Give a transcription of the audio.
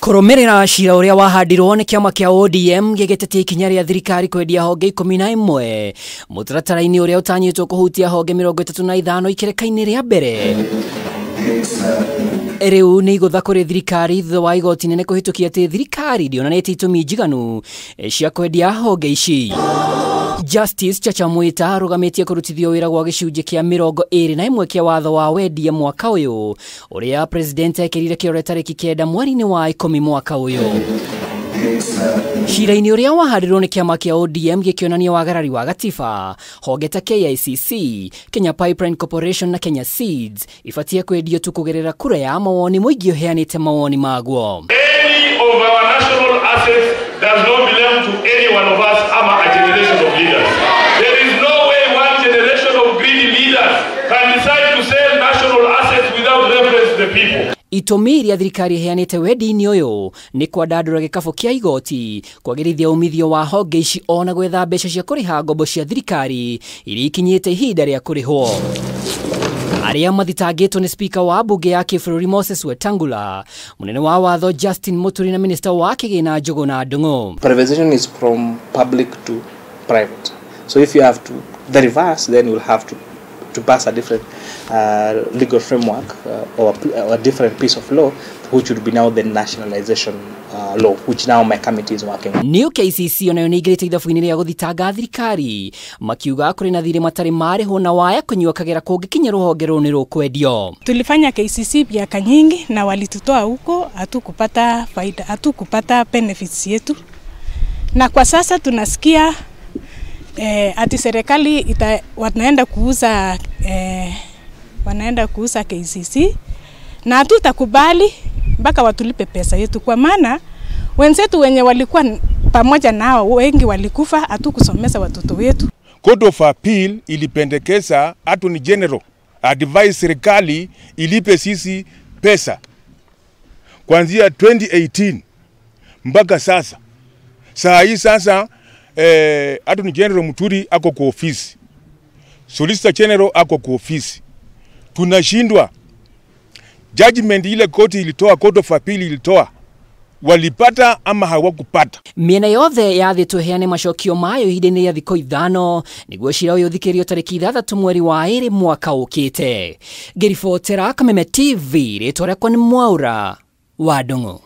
Kurumirira ciira uria wahandirwo ni kiama kia ODM gigitetie ikinya ria thirikari kwendia honge 11 mutaratara-ini uria utanyitwo kuhutia honge 35 ikereka-ini ria mbere. Riu ni igutha kuri thirikari thutha wa igoti-ini kuhitukia ati thirikari ndionanetie itumi njiganu cia kwendia honge ici. Justice CHACHA MWITA arugamitie kurutithio wira gwa gicunje kia 21 kia watho wa wendia mwaka uyu uria president ekirire kiore tariki 9 mweri-ini wa IKUMI mwaka uyu. Ciira-ini uria wahandirwo ni kiama kia ODM gikionania wagarari wa gatiba, honge ta KICC, Kenya Pipeline Corporation na Kenya Seeds ifatie kwendio tu kugerera kura ya mawoni muingi uheanite mawoni maguo. Any of our national assets does not belong to any one of us ama a generation of leaders. There is no way one generation of greedy leaders can decide to sell national assets without reference to the people. Itumi iria thirikari iheanite wendi-ini uyu ni kwandandura gikabu kia igoti kwagirithia umithio wa honge ici ona gwetha mbeca cia kuriha ngombo cia thirikari iria ikinyite ihinda ria kurihwo. Aria mathitangitwo ni speaker wa bunge ya kibũrũri Moses Wetangula, munene wa watho Justin Muturi na minister wa kigina Njogo na Ndung'u. Privatization is from public to private. So if you have to the reverse, then you'll have to pass a different legal framework or a different piece of law, which would be now the nationalization law, which now my committee is working on. New KCC onayo ni igirite ithabu-ini ria guthitanga thirikari makiuga kuri na thiri matari mariho na waya kunyua kagera kungikinya ruhonge runi rukwendio. Tulifanya KCC miaka nyingi na walitutoa huko, hatukupata faida, hatukupata benefits yetu, na kwa sasa tunasikia ati serikali wanaenda kuuza KCC na hatutakubali mpaka watulipe pesa yetu, kwa maana wenzetu wenye walikuwa pamoja nao wengi walikufa, hatukusomesha watoto wetu. Court of Appeal ilipendekeza Attorney General advise serikali ilipe sisi pesa kuanzia 2018 mpaka sasa. Saa hii sasa Attorney General Muturi ako kwa ofisi, Solicitor General ako kwa ofisi. Tunashindwa. Judgment ile koti ilitoa, Court of Appeal ilitoa, walipata ama hawakupata. Miena yothe yathitwo heane macokio mayo ihinda-ini ria thikũ 5 niguo ciira uyu thikĩrio tariki 3 mweri wa 2 mwaka ukite. Ngiribotera Kameme TV ritwa riakwa ni Mwaura wa Ndung'u.